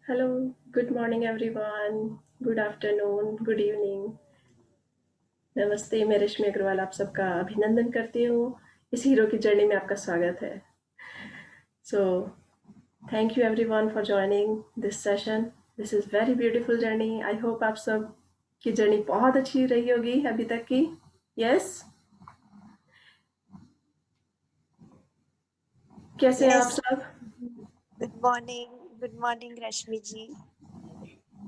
Hello, good morning everyone. Good afternoon, good evening. नमस्ते, मैं रश्मि अग्रवाल आप सबका अभिनंदन करती हूँ। इस हीरो की जर्नी में आपका स्वागत है। So, thank you everyone for joining this session. This is very beautiful journey. I hope आप सब की जर्नी बहुत अच्छी रही होगी अभी तक की। Yes? कैसे हैं आप Yes. सब? Good morning, Rashmi जी.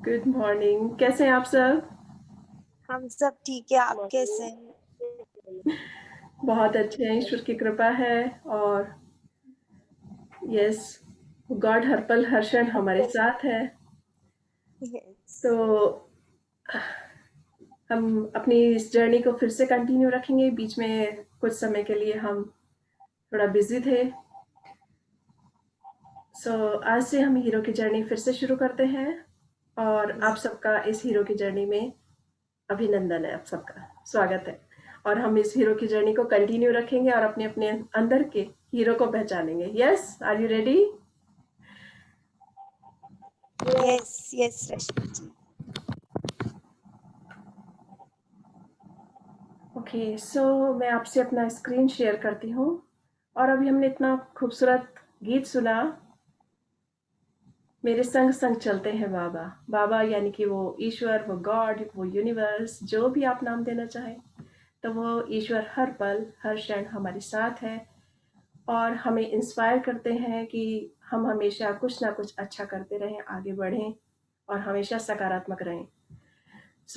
Good morning. कैसे हैं आप सब? हम सब ठीक है, आप कैसे हैं? बहुत अच्छे हैं, ईश्वर की कृपा है और यस, गॉड हर पल हर क्षण हमारे साथ है। Yes. तो हम अपनी इस जर्नी को फिर से कंटिन्यू रखेंगे। बीच में कुछ समय के लिए हम थोड़ा बिजी थे। आज से हम हीरो की जर्नी फिर से शुरू करते हैं और आप सबका इस हीरो की जर्नी में अभिनंदन है, आप सबका स्वागत है। और हम इस हीरो की जर्नी को कंटिन्यू रखेंगे और अपने अपने अंदर के हीरो को पहचानेंगे। Yes, are you ready? Yes, Rashmi ji. Okay, so मैं आपसे अपना स्क्रीन शेयर करती हूँ। और अभी हमने इतना खूबसूरत गीत सुना, मेरे संग संग चलते हैं बाबा। बाबा यानी कि वो ईश्वर, वो गॉड, वो यूनिवर्स, जो भी आप नाम देना चाहें। तो वो ईश्वर हर पल हर क्षण हमारे साथ है और हमें इंस्पायर करते हैं कि हम हमेशा कुछ ना कुछ अच्छा करते रहें, आगे बढ़ें और हमेशा सकारात्मक रहें।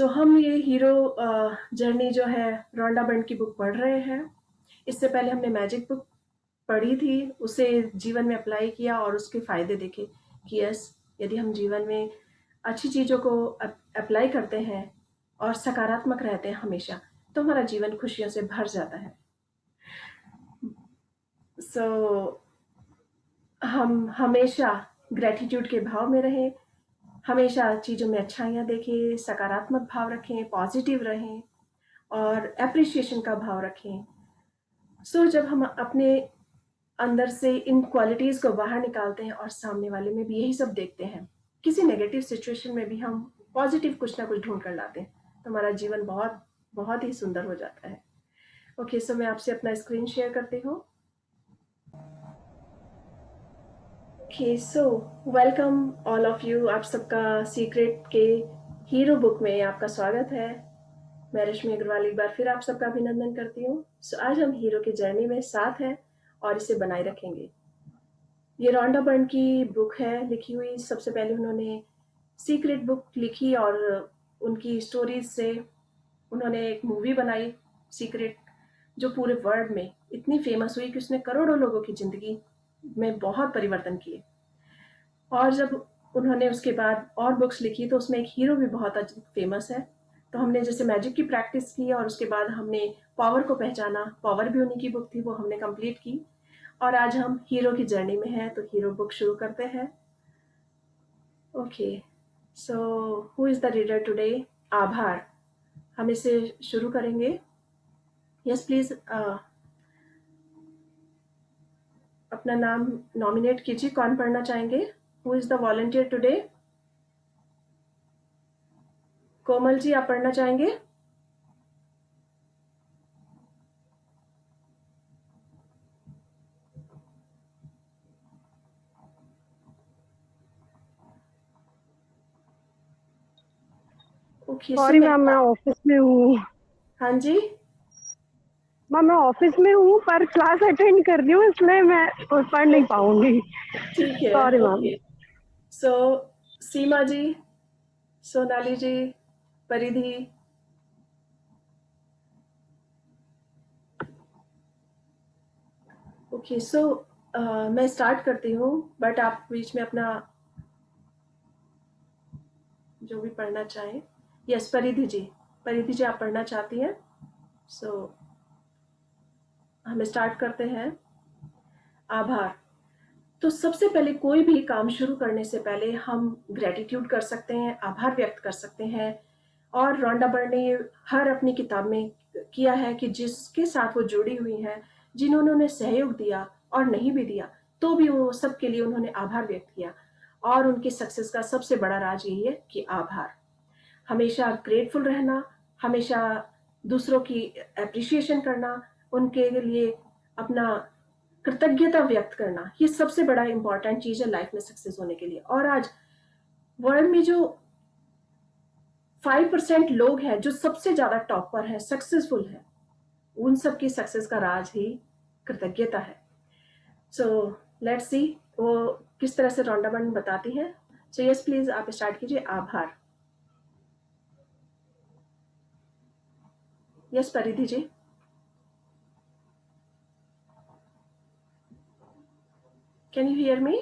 हम ये हीरो जर्नी जो है रोंडा बर्न की बुक पढ़ रहे हैं। इससे पहले हमने मैजिक बुक पढ़ी थी, उसे जीवन में अप्लाई किया और उसके फ़ायदे देखे कि यस, यदि हम जीवन में अच्छी चीज़ों को अप्लाई करते हैं और सकारात्मक रहते हैं हमेशा, तो हमारा जीवन खुशियों से भर जाता है। सो हम हमेशा ग्रैटिट्यूड के भाव में रहें, हमेशा चीज़ों में अच्छाइयाँ देखें, सकारात्मक भाव रखें, पॉजिटिव रहें और एप्रिसिएशन का भाव रखें। जब हम अपने अंदर से इन क्वालिटीज़ को बाहर निकालते हैं और सामने वाले में भी यही सब देखते हैं, किसी नेगेटिव सिचुएशन में भी हम पॉजिटिव कुछ ना कुछ ढूंढ कर लाते हैं, तो हमारा जीवन बहुत बहुत ही सुंदर हो जाता है। ओके, सो मैं आपसे अपना स्क्रीन शेयर करती हूँ। Okay, so welcome all of you. आप सबका सीक्रेट के हीरो बुक में आपका स्वागत है। मैं रश्मि अग्रवाल एक बार फिर आप सबका अभिनंदन करती हूँ। आज हम हीरो की जर्नी में साथ हैं और इसे बनाए रखेंगे। ये रोंडा बर्न की बुक है लिखी हुई। सबसे पहले उन्होंने सीक्रेट बुक लिखी और उनकी स्टोरीज से उन्होंने एक मूवी बनाई सीक्रेट, जो पूरे वर्ल्ड में इतनी फेमस हुई कि उसने करोड़ों लोगों की ज़िंदगी में बहुत परिवर्तन किए। और जब उन्होंने उसके बाद और बुक्स लिखी तो उसमें एक हीरो भी बहुत फेमस है। तो हमने जैसे मैजिक की प्रैक्टिस की और उसके बाद हमने पावर को पहचाना, पावर भी उन्हीं की बुक थी, वो हमने कंप्लीट की। और आज हम हीरो की जर्नी में हैं, तो हीरो बुक शुरू करते हैं। Okay, so who is the reader today? आभार। हम इसे शुरू करेंगे। यस प्लीज़, अपना नाम नॉमिनेट कीजिए। कौन पढ़ना चाहेंगे? Who is the volunteer today? Komal ji, आप पढ़ना चाहेंगे? ओके, सो सॉरी मैम, मैं ऑफिस में हूँ। हाँ जी, मैम मैं ऑफिस में हूँ पर क्लास अटेंड कर रही हूँ, इसलिए मैं पढ़ नहीं पाऊंगी। ठीक है। Sorry ma'am. ओके, सो सीमा जी, सोनाली जी, परिधि। ओके, सो मैं स्टार्ट करती हूँ, बट आप बीच में अपना जो भी पढ़ना चाहें। यस, परिधि जी, परिधि जी आप पढ़ना चाहती हैं? सो हम स्टार्ट करते हैं। आभार। तो सबसे पहले कोई भी काम शुरू करने से पहले हम ग्रेटिट्यूड कर सकते हैं, आभार व्यक्त कर सकते हैं। और रोंडा बर्न ने ये हर अपनी किताब में किया है कि जिसके साथ वो जुड़ी हुई हैं, जिन्होंने उन्हें सहयोग दिया और नहीं भी दिया, तो भी वो सबके लिए उन्होंने आभार व्यक्त किया। और उनकी सक्सेस का सबसे बड़ा राज यही है कि आभार, हमेशा ग्रेटफुल रहना, हमेशा दूसरों की अप्रिशिएशन करना, उनके लिए अपना कृतज्ञता व्यक्त करना, ये सबसे बड़ा इंपॉर्टेंट चीज है लाइफ में सक्सेस होने के लिए। और आज वर्ल्ड में जो 5% लोग हैं जो सबसे ज्यादा टॉप पर है, सक्सेसफुल है, उन सब की सक्सेस का राज ही कृतज्ञता है। सो लेट्स सी वो किस तरह से रॉन्डा बर्न बताती हैं। सो यस प्लीज आप स्टार्ट कीजिए। आभार। Yes Paridhi ji. Can you hear me?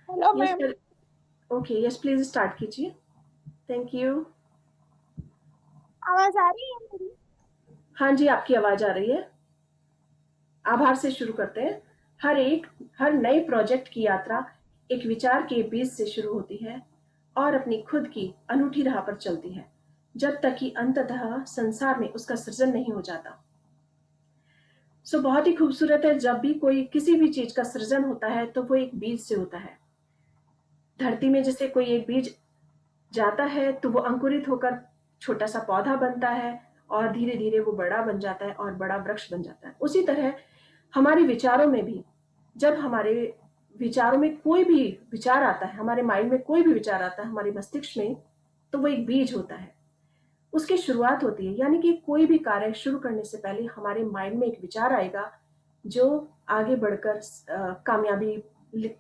Hello yes ma'am. Okay, yes please start कीजिए। Thank you. आवाज आ रही है मेरी? हाँ जी, आपकी आवाज आ रही है। आभार से शुरू करते हैं। हर नए प्रोजेक्ट की यात्रा एक विचार के बीज से शुरू होती है और अपनी खुद की अनूठी राह पर चलती है, जब तक कि अंततः संसार में उसका सृजन नहीं हो जाता। सो बहुत ही खूबसूरत है। जब भी कोई किसी भी चीज का सृजन होता है तो वो एक बीज से होता है। धरती में जैसे कोई एक बीज जाता है तो वो अंकुरित होकर छोटा सा पौधा बनता है और धीरे धीरे वो बड़ा बन जाता है और बड़ा वृक्ष बन जाता है। उसी तरह हमारे विचारों में भी, जब हमारे विचारों में कोई भी विचार आता है, हमारे माइंड में कोई भी विचार आता है, हमारे मस्तिष्क में, तो वो एक बीज होता है, उसकी शुरुआत होती है। यानी कि कोई भी कार्य शुरू करने से पहले हमारे माइंड में एक विचार आएगा जो आगे बढ़कर कामयाबी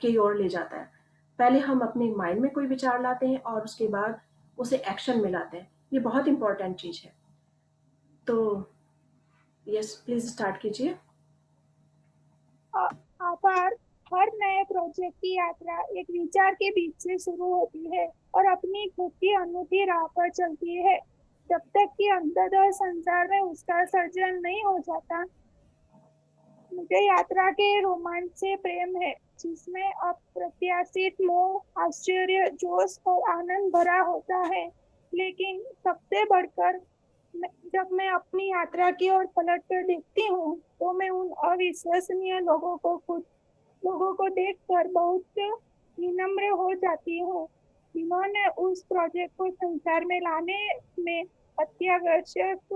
की ओर ले जाता है। पहले हम अपने माइंड में कोई विचार लाते हैं और उसके बाद उसे एक्शन में लाते हैं। ये बहुत इंपॉर्टेंट चीज है। तो यस प्लीज स्टार्ट कीजिए। आभार। हर नए प्रोजेक्ट की यात्रा एक विचार के बीच से शुरू होती है और अपनी खुद की अनूठी राह पर चलती है, जब तक कि अंततः संसार में उसका सर्जन नहीं हो जाता। मुझे यात्रा के रोमांच से प्रेम है, जिसमें अप्रत्याशित मोह, आश्चर्य, जोश और आनंद भरा होता है। लेकिन सबसे बढ़कर जब मैं अपनी यात्रा की ओर पलट कर देखती हूँ तो मैं उन अविश्वसनीय लोगों को देखकर बहुत विनम्र हो जाती हूँ, जिन्होंने उस प्रोजेक्ट को संसार में लाने में अत्यावश्यक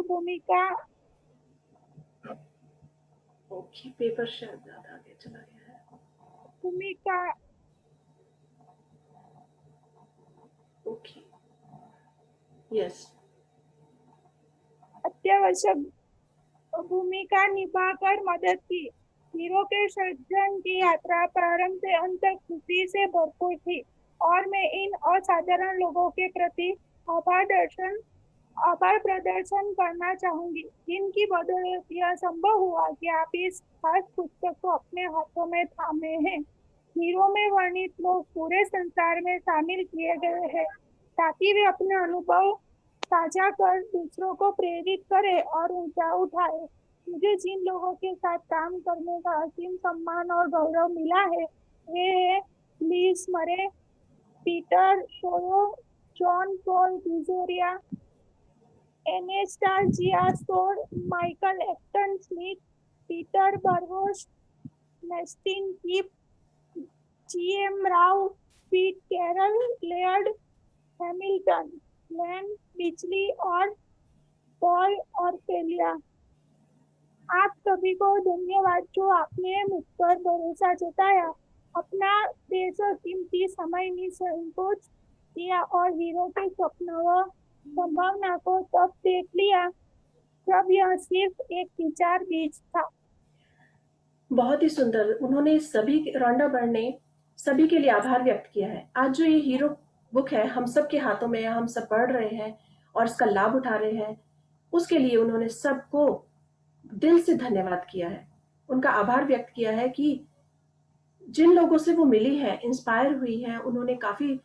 ओके, पेपर शायद ज्यादा आगे चला गया है। भूमिका ओके, यस। अत्यावश्यक भूमिका निभाकर मदद की। हीरो के सृजन की यात्रा प्रारंभ से अंत तक खुशी से भरपूर थी और मैं इन असाधारण लोगों के प्रति आभार प्रदर्शन करना चाहूंगी, जिनकी बदौलत यह संभव हुआ कि आप इस खास पुस्तक को अपने हाथों में थामे हैं। हीरो में वर्णित लोग पूरे संसार में शामिल किए गए हैं ताकि वे अपने अनुभव साझा कर दूसरों को प्रेरित करे और ऊंचा उठाए। मुझे जिन लोगों के साथ काम करने का असीम सम्मान और गौरव मिला है वे है lease Murray, Peter Soyo, John Paul DeJoria, Anastasia Store, Michael Acton Smith, Peter Burgos, Nestin Keep, GM Rao, Pete Carroll, Laird Hamilton, Glenn Bichley और पॉल ऑर्टेलिया। आप सभी को धन्यवाद जो आपने मुझ पर भरोसा जताया, अपना बेशकीमती समय निसंकोच दिया और हीरो के स्वप्न व संभावना को तब देख लिया जब यह सिर्फ एक विचार बीज था। बहुत ही सुंदर। उन्होंने सभी, रॉन्डा बर्न ने सभी के लिए आभार व्यक्त किया है। आज जो ये हीरो बुक है हम सब के हाथों में है, हम सब पढ़ रहे हैं और इसका लाभ उठा रहे हैं, उसके लिए उन्होंने सबको दिल से धन्यवाद किया है। उनका आभार व्यक्त किया है कि जिन लोगों से वो मिली है, इंस्पायर हुई है, उन्होंने काफी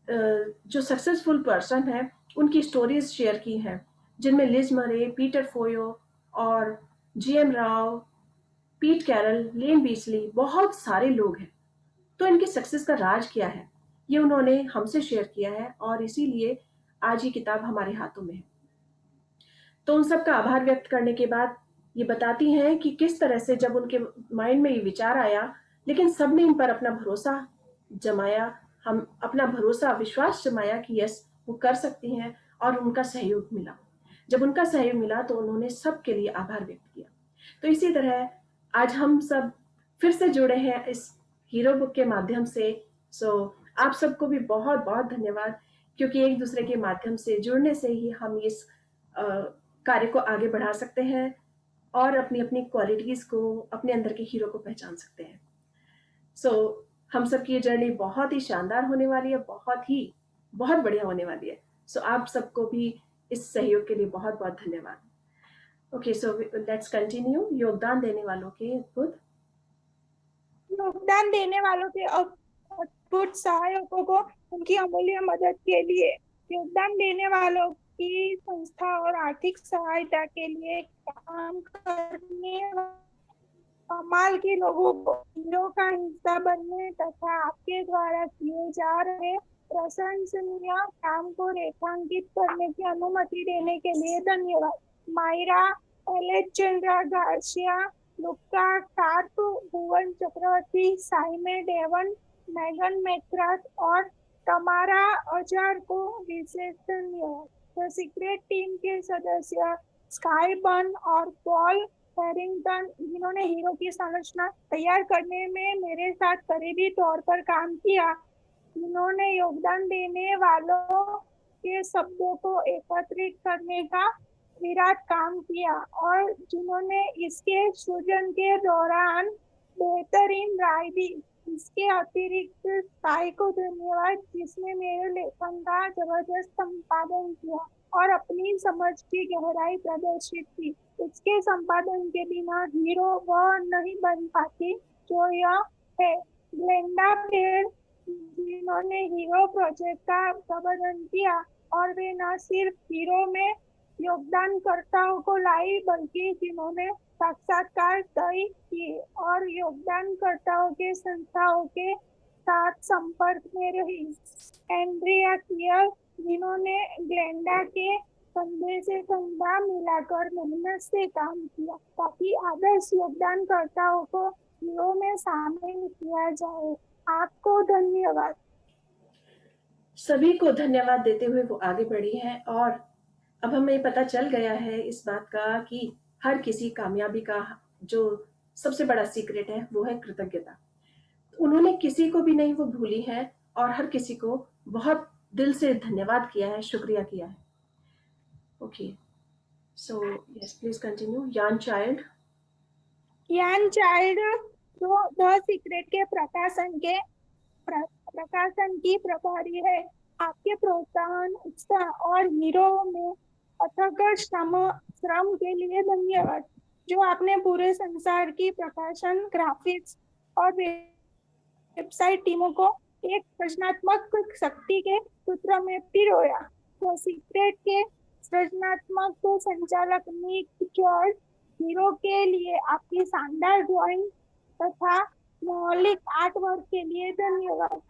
जो सक्सेसफुल पर्सन है उनकी स्टोरीज शेयर की हैं, जिनमें लिज मरे, पीटर फोयो और जीएम राव, पीट कैरल, लेन बीसली, बहुत सारे लोग हैं। तो इनके सक्सेस का राज क्या है ये उन्होंने हमसे शेयर किया है और इसीलिए आज ये किताब हमारे हाथों में है। तो उन सब का आभार व्यक्त करने के बाद ये बताती हैं कि किस तरह से जब उनके माइंड में ये विचार आया, लेकिन सबने इन पर अपना भरोसा जमाया, हम अपना भरोसा विश्वास जमाया कि यस वो कर सकती हैं, और उनका सहयोग मिला। जब उनका सहयोग मिला तो उन्होंने सबके लिए आभार व्यक्त किया। तो इसी तरह आज हम सब फिर से जुड़े हैं इस हीरो बुक के माध्यम से। सो आप सबको भी बहुत बहुत धन्यवाद, क्योंकि एक दूसरे के माध्यम से जुड़ने से ही हम इस कार्य को आगे बढ़ा सकते हैं और अपनी अपनी क्वालिटीज को, अपने अंदर के हीरो को पहचान सकते हैं। सो हम सब की ये जर्नी बहुत ही शानदार होने वाली है, बहुत बढ़िया होने वाली है। सो आप सबको भी इस सहयोग के लिए बहुत बहुत धन्यवाद। Okay, so let's continue. योगदान देने वालों के अद्भुत योगदान देने वालों के अद्भुत सहायकों को उनकी अमूल्य मदद के लिए, योगदान देने वालों की संस्था और आर्थिक सहायता के लिए काम करने कमाल के लोगों को हीरो का हिस्सा बनने तथा आपके द्वारा किए जा रहे प्रशंसनीय काम को रेखांकित करने की अनुमति देने के लिए धन्यवाद। मायरा, एलेक्जेंड्रा गार्सिया, लुक्का कार्प, भुवन चक्रवर्ती, साइमे डेवन, मैगन मैक्राथ और तमारा अजार को विशेष धन्यवाद। द सीक्रेट टीम के सदस्य स्काई बर्न और पॉल हैरिंगटन, जिन्होंने हीरो की संरचना तैयार करने में मेरे साथ करीबी तौर पर काम किया, जिन्होंने योगदान देने वालों के शब्दों को एकत्रित करने का विराट काम किया और जिन्होंने इसके सृजन के दौरान बेहतरीन राय दी। इसके अतिरिक्त साई को धन्यवाद, जिसने मेरे लेखन का जबरदस्त संपादन किया और अपनी समझ की गहराई प्रदर्शित की। इसके संपादन के बिना हीरो वह नहीं बन पाती जो यह है। ग्लेंडा पेड़, जिन्होंने हीरो प्रोजेक्ट का प्रबंधन किया और वे न सिर्फ हीरो में योगदानकर्ताओं को लाई, बल्कि जिन्होंने साक्षात्कार तय किए और योगदानकर्ताओं के संस्थाओं के साथ संपर्क में रही। एंड्रिया कियल, जिन्होंने ग्लेंडा के कंधे से कंधा मिलाकर मेहनत से काम किया ताकि आदर्श योगदानकर्ताओं को हीरो में शामिल किया जाए। आपको धन्यवाद। सभी को धन्यवाद देते हुए वो आगे बढ़ी हैं, और अब हमें पता चल गया है इस बात का कि हर किसी कामयाबी का जो सबसे बड़ा सीक्रेट है वो है कृतज्ञता। उन्होंने किसी को भी नहीं वो भूली है और हर किसी को बहुत दिल से धन्यवाद किया है, शुक्रिया किया है। Okay, so yes, please continue. यान चाइल्ड जो द सीक्रेट के प्रकाशन की प्रभारी है। आपके प्रोत्साहन, उत्साह और हीरो में अथक श्रम के लिए धन्यवाद, जो आपने पूरे संसार की प्रकाशन, ग्राफिक्स और वेबसाइट टीमों को एक सृजनात्मक शक्ति के सूत्र में पिरोया। तो सीक्रेट के सृजनात्मक संचालक निक जॉर्ज, हीरो के लिए आपकी शानदार ड्राइंग तथा मौलिक आर्ट वर्क के लिए धन्यवाद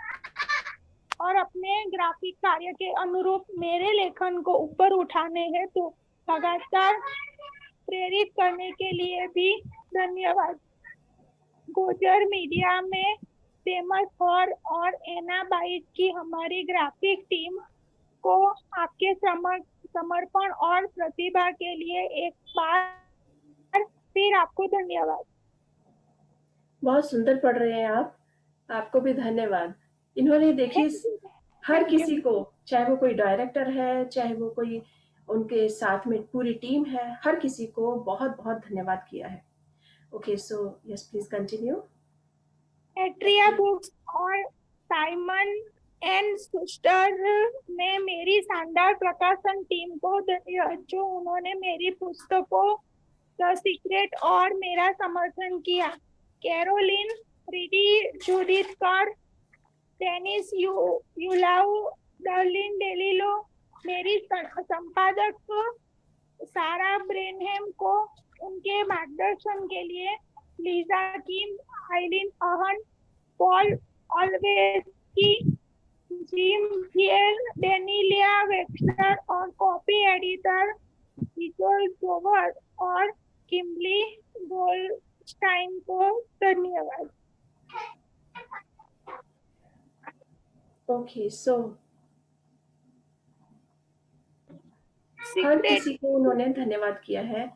और अपने ग्राफिक कार्य के अनुरूप मेरे लेखन को ऊपर उठाने हैं तो लगातार प्रेरित करने के लिए भी धन्यवाद। गोजर मीडिया में फेमस हॉर और एना बाइट की हमारी ग्राफिक टीम को आपके समर्पण और प्रतिभा के लिए एक बार फिर आपको धन्यवाद। बहुत सुंदर पढ़ रहे हैं आप, आपको भी धन्यवाद। इन्होंने देखिए हर किसी को, चाहे वो कोई डायरेक्टर है, चाहे वो कोई उनके साथ में पूरी टीम है, हर किसी को बहुत बहुत धन्यवाद किया है। Okay, so yes, please continue. Atria books और साइमन एंड सुस्टर ने मेरी शानदार प्रकाशन टीम को धन्यवाद, जो उन्होंने मेरी पुस्तकों द सीक्रेट और मेरा समर्थन किया। कैरोलिन रिडी, जूडिथ कर, डेनिस यूलाउ, डर्लिन डेलिलो, मेरी संपादक सारा ब्रेनहेम को उनके मार्गदर्शन के लिए, लीजा किम, आइलिन अहन, पॉल ऑल्वेस्की, जिम हियल, डेनिलिया वेक्सलर और कॉपी एडिटर विजय जोवर और किम्बली गोल्डस्टाइन को धन्यवाद। ओके, सो हर सीक्रेट किसी को उन्होंने धन्यवाद किया है,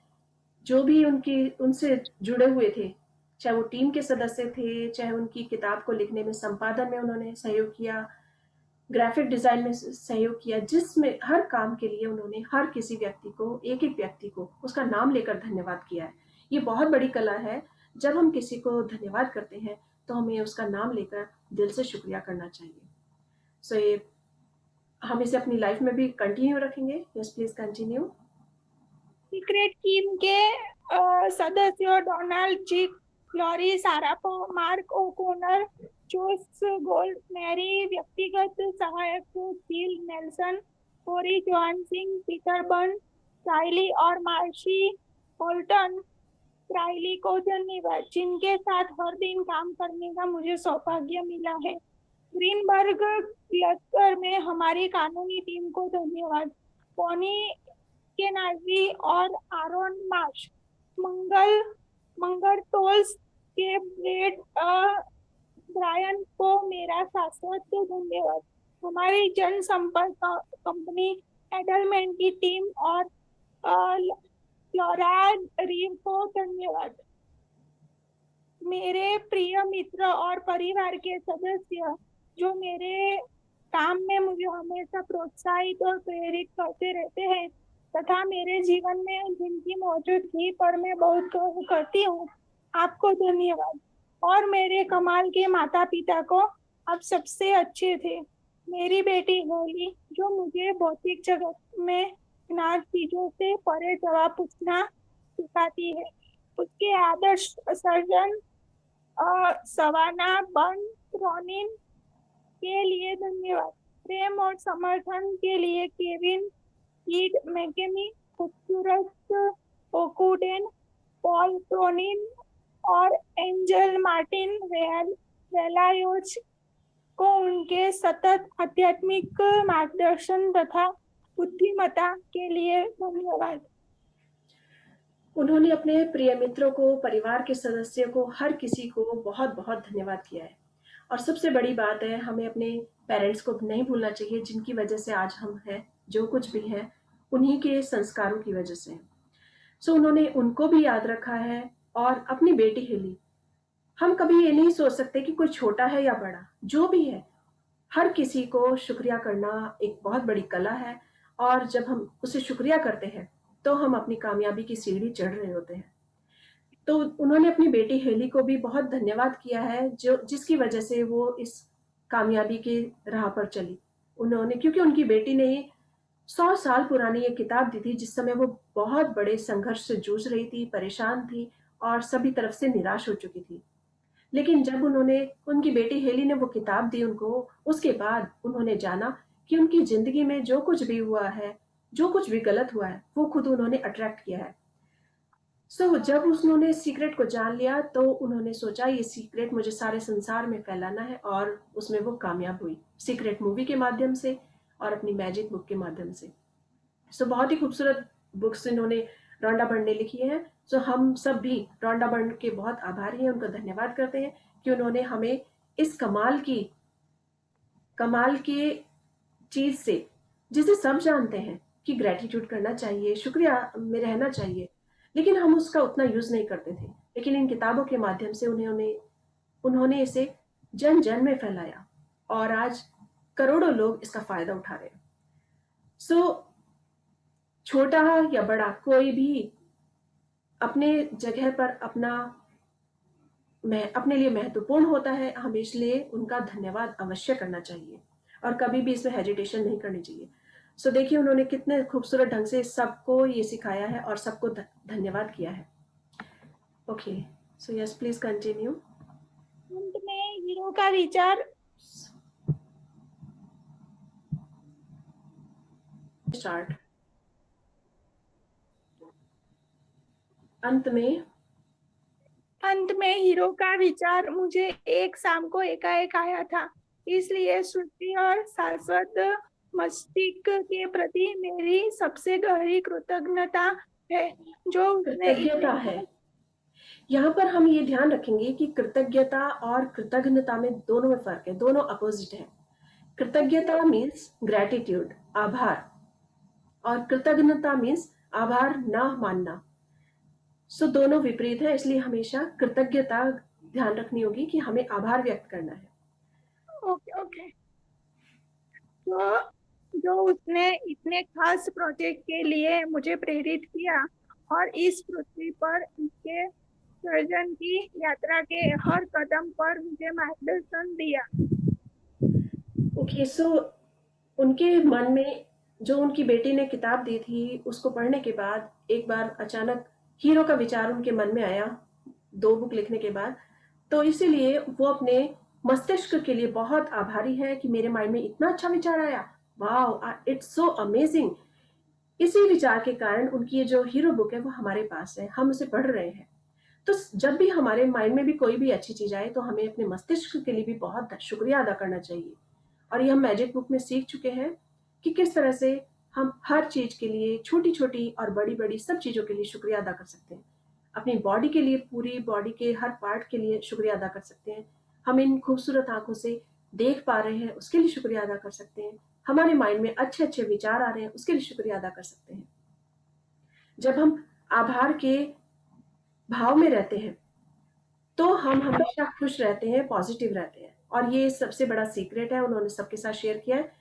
जो भी उनकी उनसे जुड़े हुए थे, चाहे वो टीम के सदस्य थे, चाहे उनकी किताब को लिखने में, संपादन में उन्होंने सहयोग किया, ग्राफिक डिजाइन में सहयोग किया, जिसमें हर काम के लिए उन्होंने हर किसी व्यक्ति को, एक एक व्यक्ति को उसका नाम लेकर धन्यवाद किया है। ये बहुत बड़ी कला है। जब हम किसी को धन्यवाद करते हैं तो हमें उसका नाम लेकर दिल से शुक्रिया करना चाहिए। सो ये हम इसे अपनी लाइफ में भी कंटिन्यू रखेंगे। Yes, please continue. Secret team के सदस्य Donald ji, Lori Sarapo, Mark O'Connor, Jose Gold, Mary, व्यक्तिगत सहायक Jill Nelson, Corey John Singh, Peter Byrne, Riley और मार्शी होल्टन। राइली को धन्यवाद, जिनके साथ हर दिन काम करने का मुझे सौभाग्य मिला है। ग्रीनबर्ग क्लस्टर में हमारी कानूनी टीम को धन्यवाद। पोनी के नाजी और आरोन मार्श। मंगर टोल्स के ब्रेड ब्रायन को मेरा शाश्वत धन्यवाद। हमारी जनसंपर्क कंपनी एडलमैन की टीम और लॉरा रीव को धन्यवाद। मेरे प्रिय मित्र और परिवार के सदस्य जो मेरे काम में मुझे हमेशा प्रोत्साहित और प्रेरित करते रहते हैं तथा मेरे जीवन में जिनकी मौजूदगी पर मैं बहुत गर्व करती हूँ, आपको धन्यवाद। और मेरे कमाल के माता पिता को, आप सबसे अच्छे थे। मेरी बेटी होली, जो मुझे भौतिक जगत में ज्ञात चीजों से परे जवाब पूछना सिखाती है। उसके आदर्श सर्जन सवाना बन रोनिन के लिए धन्यवाद। प्रेम और समर्थन के लिए केविन ईड मैकेमी, खूबसूरत ओकुडेन, पॉल क्रोनिन और एंजल मार्टिन वेलायोज को उनके सतत आध्यात्मिक मार्गदर्शन तथा बुद्धिमत्ता के लिए धन्यवाद। उन्होंने अपने प्रिय मित्रों को, परिवार के सदस्यों को, हर किसी को बहुत बहुत धन्यवाद किया है। और सबसे बड़ी बात है, हमें अपने पेरेंट्स को नहीं भूलना चाहिए, जिनकी वजह से आज हम हैं, जो कुछ भी है उन्हीं के संस्कारों की वजह से। सो उन्होंने उनको भी याद रखा है। और अपनी बेटी हिली, हम कभी ये नहीं सोच सकते कि कोई छोटा है या बड़ा, जो भी है, हर किसी को शुक्रिया करना एक बहुत बड़ी कला है। और जब हम उसे शुक्रिया करते हैं तो हम अपनी कामयाबी की सीढ़ी चढ़ रहे होते हैं। तो उन्होंने अपनी बेटी हेली को भी बहुत धन्यवाद किया है, जो जिसकी वजह से वो इस कामयाबी की राह पर चली। उन्होंने, क्योंकि उनकी बेटी ने 100 साल पुरानी ये किताब दी थी, जिस समय वो बहुत बड़े संघर्ष से जूझ रही थी, परेशान थी और सभी तरफ से निराश हो चुकी थी। लेकिन जब उनकी बेटी हेली ने वो किताब दी उनको, उसके बाद उन्होंने जाना कि उनकी जिंदगी में जो कुछ भी हुआ है, जो कुछ भी गलत हुआ है, वो खुद उन्होंने अट्रैक्ट किया है। जब उन्होंने सीक्रेट को जान लिया तो उन्होंने सोचा ये सीक्रेट मुझे सारे संसार में फैलाना है, और उसमें वो कामयाब हुई, सीक्रेट मूवी के माध्यम से और अपनी मैजिक बुक के माध्यम से। बहुत ही खूबसूरत बुक्स इन्होंने, रोंडा बर्न ने लिखी है। हम सब भी रोंडा बर्न के बहुत आभारी हैं, उनका धन्यवाद करते हैं कि उन्होंने हमें इस कमाल की चीज से, जिसे सब जानते हैं कि ग्रेटिट्यूड करना चाहिए, शुक्रिया में रहना चाहिए, लेकिन हम उसका उतना यूज नहीं करते थे। लेकिन इन किताबों के माध्यम से उन्होंने इसे जन जन में फैलाया और आज करोड़ों लोग इसका फायदा उठा रहे हैं। छोटा या बड़ा, कोई भी अपने जगह पर अपने लिए महत्वपूर्ण होता है। हमें इसलिए उनका धन्यवाद अवश्य करना चाहिए और कभी भी इसमें हेजिटेशन नहीं करनी चाहिए। देखिए उन्होंने कितने खूबसूरत ढंग से सबको ये सिखाया है और सबको धन्यवाद किया है। Okay, so yes, please continue. अंत में हीरो का विचार स्टार्ट। अंत में हीरो का विचार मुझे एक शाम को एकाएक आया था, इसलिए सृष्टि और शाश्वत मस्तिष्क के प्रति मेरी सबसे गहरी कृतज्ञता है जो उसने कृतज्ञता है। यहाँ पर हम ये ध्यान रखेंगे कि कृतज्ञता और कृतज्ञता में दोनों में फर्क है, दोनों अपोजिट है। कृतज्ञता मीन्स ग्रेटिट्यूड, आभार, और कृतज्ञता मीन्स आभार ना मानना। सो दोनों विपरीत है, इसलिए हमेशा कृतज्ञता ध्यान रखनी होगी कि हमें आभार व्यक्त करना है। Okay okay. तो जो उसने इतने खास प्रोजेक्ट के लिए मुझे प्रेरित किया और इस पृथ्वी पर इसके सृजन की यात्रा के हर कदम पर मुझे मार्गदर्शन दिया। ओके, सो उनके मन में जो उनकी बेटी ने किताब दी थी, उसको पढ़ने के बाद एक बार अचानक हीरो का विचार उनके मन में आया 2 बुक लिखने के बाद। तो इसीलिए वो अपने मस्तिष्क के लिए बहुत आभारी है कि मेरे माइंड में इतना अच्छा विचार आया। Wow, it's so amazing. इसी विचार के कारण उनकी ये जो हीरो बुक है वो हमारे पास है, हम उसे पढ़ रहे हैं। तो जब भी हमारे माइंड में भी कोई भी अच्छी चीज आए तो हमें अपने मस्तिष्क के लिए भी बहुत शुक्रिया अदा करना चाहिए। और ये हम मैजिक बुक में सीख चुके हैं कि किस तरह से हम हर चीज के लिए, छोटी छोटी और बड़ी बड़ी सब चीजों के लिए शुक्रिया अदा कर सकते हैं। अपनी बॉडी के लिए, पूरी बॉडी के हर पार्ट के लिए शुक्रिया अदा कर सकते हैं। हम इन खूबसूरत आंखों से देख पा रहे हैं, उसके लिए शुक्रिया अदा कर सकते हैं। हमारे माइंड में अच्छे अच्छे विचार आ रहे हैं, उसके लिए शुक्रिया अदा कर सकते हैं। जब हम आभार के भाव में रहते हैं तो हम हमेशा खुश रहते हैं, पॉजिटिव रहते हैं। और ये सबसे बड़ा सीक्रेट है, उन्होंने सबके साथ शेयर किया है।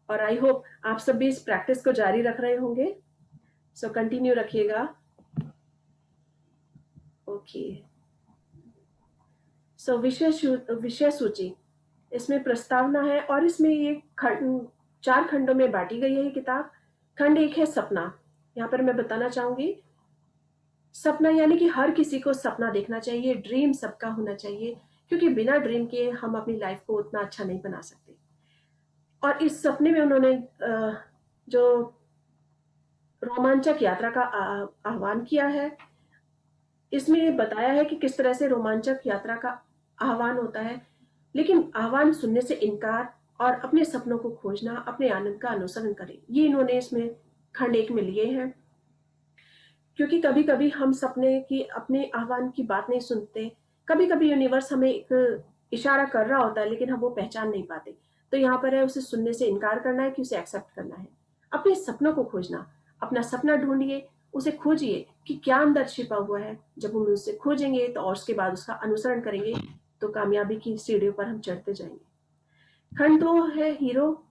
और आई होप आप सब भी इस प्रैक्टिस को जारी रख रहे होंगे। सो कंटिन्यू रखिएगा। ओके, सो विषय सूची, इसमें प्रस्तावना है और इसमें ये 4 खंडों में बांटी गई है ये किताब। खंड 1 है सपना। यहाँ पर मैं बताना चाहूंगी, सपना यानी कि हर किसी को सपना देखना चाहिए, ड्रीम सबका होना चाहिए, क्योंकि बिना ड्रीम के हम अपनी लाइफ को उतना अच्छा नहीं बना सकते। और इस सपने में उन्होंने जो रोमांचक यात्रा का आह्वान किया है, इसमें बताया है कि किस तरह से रोमांचक यात्रा का आह्वान होता है, लेकिन आह्वान सुनने से इनकार और अपने सपनों को खोजना, अपने आनंद का अनुसरण करें, ये इन्होंने इसमें खंड 1 में लिए हैं। क्योंकि कभी कभी हम सपने की, अपने आह्वान की बात नहीं सुनते। कभी कभी यूनिवर्स हमें एक इशारा कर रहा होता है लेकिन हम वो पहचान नहीं पाते। तो यहाँ पर है उसे सुनने से इनकार करना है कि उसे एक्सेप्ट करना है। अपने सपनों को खोजना, अपना सपना ढूंढिए, उसे खोजिए कि क्या अंदर छिपा हुआ है। जब हम उसे खोजेंगे तो और उसके बाद उसका अनुसरण करेंगे तो कामयाबी की सीढ़ियों पर हम चढ़ते जाएंगे। खंड 2 है हीरो,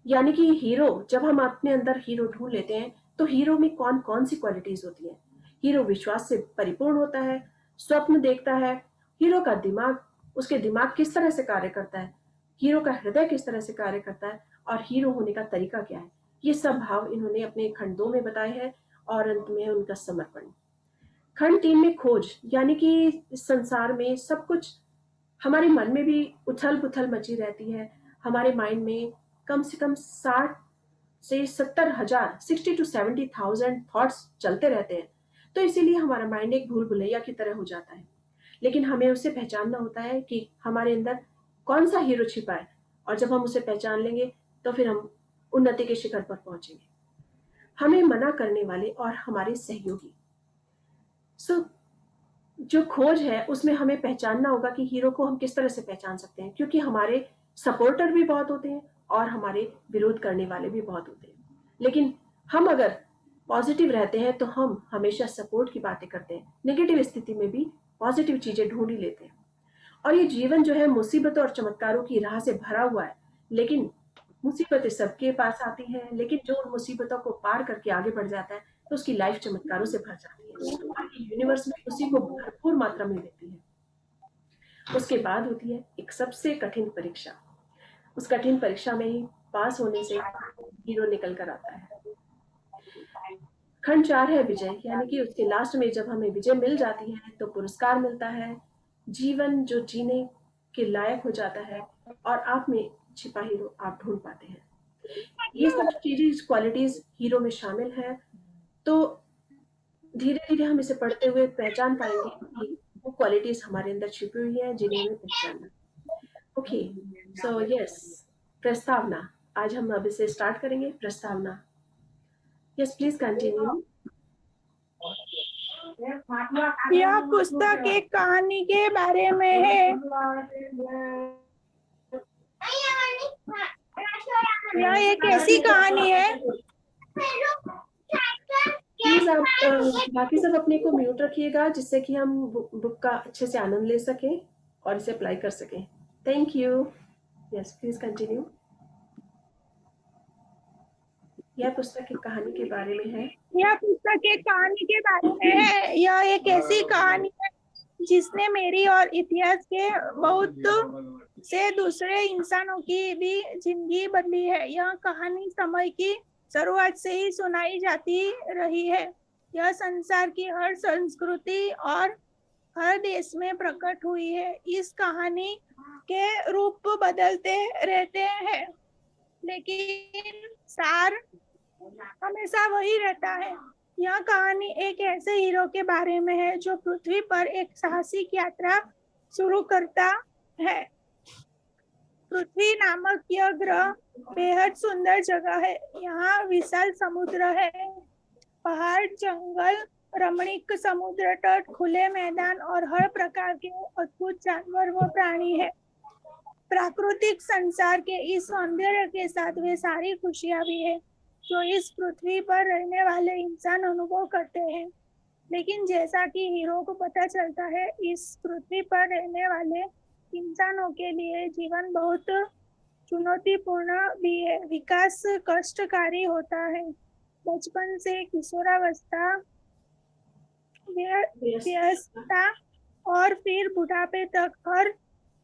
यानी कि हीरो, जब हम अपने अंदर हीरो ढूंढ लेते हैं तो हीरो में कौन कौन सी क्वालिटीज होती हैं। हीरो विश्वास से परिपूर्ण होता है, स्वप्न देखता है। हीरो का दिमाग, उसके दिमाग किस तरह से कार्य करता है, हीरो का हृदय किस तरह से कार्य करता है, और हीरो होने का तरीका क्या है, ये सब भाव इन्होंने अपने खंड 2 में बताए हैं। और अंत में है उनका समर्पण। खंड 3 में खोज, यानी कि इस संसार में सब कुछ, हमारे मन में भी उथल पुथल मची रहती है। हमारे माइंड में कम से कम 60 से 70,000, 60 to 70,000 थॉट्स चलते रहते हैं। तो इसीलिए हमारा माइंड एक भूल भुलैया की तरह हो जाता है। लेकिन हमें उसे पहचानना होता है कि हमारे अंदर कौन सा हीरो छिपा है, और जब हम उसे पहचान लेंगे तो फिर हम उन्नति के शिखर पर पहुंचेंगे। हमें मना करने वाले और हमारे सहयोगी। सो जो खोज है उसमें हमें पहचानना होगा कि हीरो को हम किस तरह से पहचान सकते हैं, क्योंकि हमारे सपोर्टर भी बहुत होते हैं और हमारे विरोध करने वाले भी बहुत होते हैं। लेकिन हम अगर पॉजिटिव रहते हैं तो हम हमेशा सपोर्ट की बातें करते हैं, नेगेटिव स्थिति में भी पॉजिटिव चीजें ढूंढ ही लेते हैं। और ये जीवन जो है मुसीबतों और चमत्कारों की राह से भरा हुआ है। लेकिन मुसीबतें सबके पास आती हैं, लेकिन जो उन मुसीबतों को पार करके आगे बढ़ जाता है तो उसकी लाइफ चमत्कारों से भर जाती है, और यूनिवर्स में उसी को भरपूर मात्रा में देती है। उसके बाद होती है एक सबसे कठिन परीक्षा। उस कठिन परीक्षा में ही पास होने से हीरो निकल कर आता है। खंड 4 है विजय, यानी कि उसके लास्ट में जब हमें विजय मिल जाती है तो पुरस्कार मिलता है, जीवन जो जीने के लायक हो जाता है, और आप में छिपा हीरो आप ढूंढ पाते हैं। ये सब चीजें, क्वालिटीज हीरो में शामिल है। तो धीरे धीरे हम इसे पढ़ते हुए पहचान पाएंगे कि वो क्वालिटीज हमारे अंदर छिपी हुई है जिन्हें हमें पहचानना। ओके, सो यस, प्रस्तावना। आज हम अब इसे स्टार्ट करेंगे। प्रस्तावना, यस प्लीज कंटिन्यू। यह पुस्तक एक कहानी के बारे में है। यह एक ऐसी कहानी है। प्लीज आप बाकी सब अपने को म्यूट रखिएगा, जिससे कि हम बुक का अच्छे से आनंद ले सकें और इसे अप्लाई कर सकें। Thank you. Yes, please continue. यह पुस्तक एक कहानी के बारे में है। यह पुस्तक एक कहानी के बारे में है। यह एक ऐसी कहानी है जिसने मेरी और इतिहास के बहुत से दूसरे इंसानों की भी जिंदगी बदली है। यह कहानी समय की शुरुआत से ही सुनाई जाती रही है। यह संसार की हर संस्कृति और हर देश में प्रकट हुई है। इस कहानी के रूप बदलते रहते हैं, लेकिन सार हमेशा वही रहता है। यह कहानी एक ऐसे हीरो के बारे में है जो पृथ्वी पर एक साहसिक यात्रा शुरू करता है। पृथ्वी नामक यह ग्रह बेहद सुंदर जगह है। यहाँ विशाल समुद्र है, पहाड़, जंगल, रमणीक समुद्र तट, खुले मैदान और हर प्रकार के अद्भुत जानवर व प्राणी है। प्राकृतिक संसार के इस सौंदर्य के साथ वे सारी खुशियां भी है जो इस पृथ्वी पर रहने वाले इंसान अनुभव करते हैं। लेकिन जैसा कि हीरो को पता चलता है, इस पृथ्वी पर रहने वाले इंसानों के लिए जीवन बहुत चुनौतीपूर्ण भी है। विकास कष्टकारी होता है। बचपन से किशोरावस्था, व्यस्तता और फिर बुढ़ापे तक हर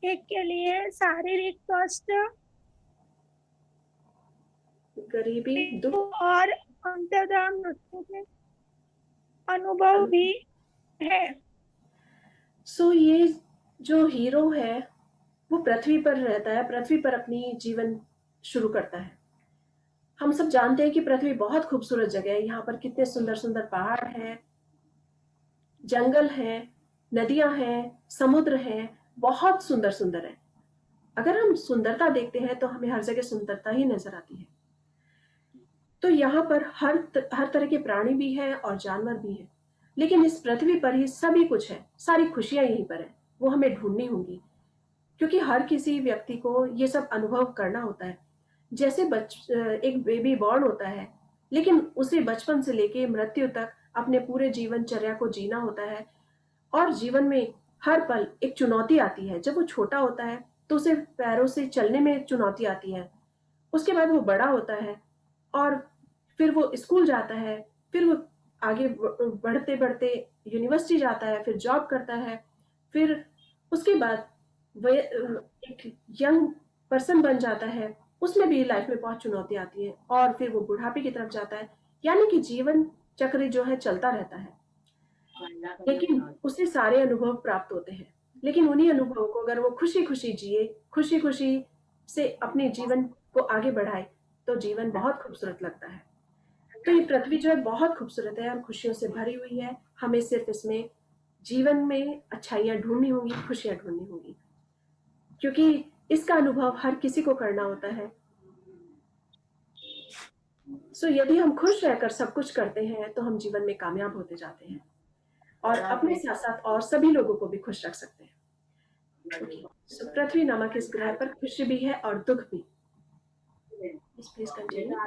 एक के लिए शारीरिक कष्ट, गरीबी, दुख और अंततः मृत्यु के अनुभव भी है। सो ये जो हीरो है वो पृथ्वी पर रहता है, पृथ्वी पर अपनी जीवन शुरू करता है। हम सब जानते हैं कि पृथ्वी बहुत खूबसूरत जगह है। यहाँ पर कितने सुंदर सुंदर पहाड़ हैं, जंगल हैं, नदियां हैं, समुद्र हैं, बहुत सुंदर सुंदर है। अगर हम सुंदरता देखते हैं तो हमें हर जगह सुंदरता ही नजर आती है। तो यहाँ पर हर तरह के प्राणी भी हैं और जानवर भी हैं, लेकिन इस पृथ्वी पर ही सभी कुछ है, सारी खुशियां यहीं पर है। वो हमें ढूंढनी होंगी, क्योंकि हर किसी व्यक्ति को ये सब अनुभव करना होता है। जैसे एक बेबी बॉर्न होता है, लेकिन उसे बचपन से लेके मृत्यु तक अपने पूरे जीवनचर्या को जीना होता है, और जीवन में हर पल एक चुनौती आती है। जब वो छोटा होता है तो उसे पैरों से चलने में चुनौती आती है। उसके बाद वो बड़ा होता है और फिर वो स्कूल जाता है, फिर वो आगे बढ़ते बढ़ते यूनिवर्सिटी जाता है, फिर जॉब करता है, फिर उसके बाद वह एक यंग पर्सन बन जाता है। उसमें भी लाइफ में बहुत चुनौती आती है, और फिर वो बुढ़ापे की तरफ जाता है। यानी कि जीवन चक्र जो है चलता रहता है, लेकिन उसे सारे अनुभव प्राप्त होते हैं। लेकिन उन्हीं अनुभवों को अगर वो खुशी खुशी जिए, खुशी खुशी से अपने जीवन को आगे बढ़ाए, तो जीवन बहुत खूबसूरत लगता है। तो ये पृथ्वी जो है बहुत खूबसूरत है और खुशियों से भरी हुई है। हमें सिर्फ इसमें जीवन में अच्छाइयां ढूंढनी होंगी, खुशियां ढूंढनी होंगी, क्योंकि इसका अनुभव हर किसी को करना होता है। सो यदि हम खुश रहकर सब कुछ करते हैं तो हम जीवन में कामयाब होते जाते हैं, और अपने साथ साथ और सभी लोगों को भी खुश रख सकते हैं। सो पृथ्वी नामक इस ग्रह पर खुशी भी है और दुख भी। Please continue.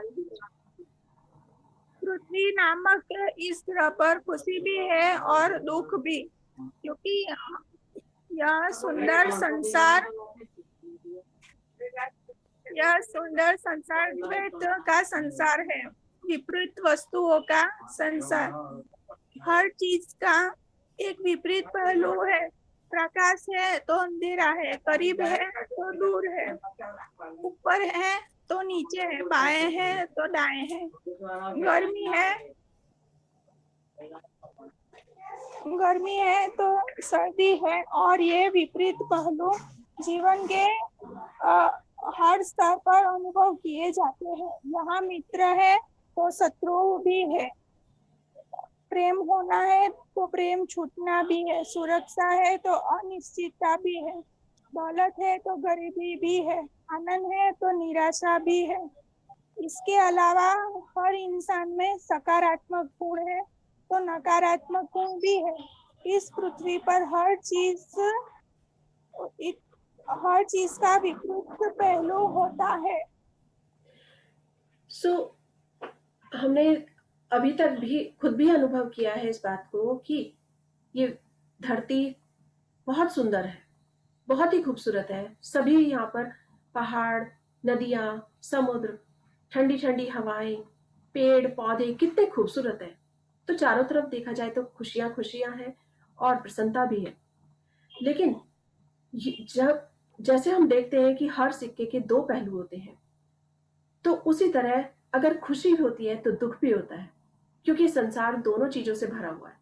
पृथ्वी नामक इस ग्रह पर खुशी भी है और दुख भी, क्योंकि यह सुंदर संसार द्वैत का संसार है, विपरीत वस्तुओं का संसार। हर चीज का एक विपरीत पहलू है। प्रकाश है तो अंधेरा है, करीब है तो दूर है, ऊपर है तो नीचे है, बाएं है तो दाएं है, गर्मी है तो सर्दी है। और ये विपरीत पहलू जीवन के हर स्तर पर अनुभव किए जाते हैं। यहाँ मित्र है तो शत्रु भी है, प्रेम होना है तो प्रेम छूटना भी है, सुरक्षा है तो अनिश्चितता भी है, दौलत है तो गरीबी भी है, आनंद है तो निराशा भी है। इसके अलावा हर इंसान में सकारात्मक गुण है तो नकारात्मक गुण भी है। इस पृथ्वी पर हर चीज का विकृत पहलू होता है। सो हमने अभी तक भी खुद भी अनुभव किया है इस बात को कि ये धरती बहुत सुंदर है, बहुत ही खूबसूरत है। सभी यहाँ पर पहाड़, नदियाँ, समुद्र, ठंडी ठंडी हवाएं, पेड़ पौधे कितने खूबसूरत है। तो चारों तरफ देखा जाए तो खुशियां खुशियां हैं और प्रसन्नता भी है। लेकिन जब जैसे हम देखते हैं कि हर सिक्के के दो पहलू होते हैं, तो उसी तरह अगर खुशी होती है तो दुख भी होता है, क्योंकि संसार दोनों चीजों से भरा हुआ है।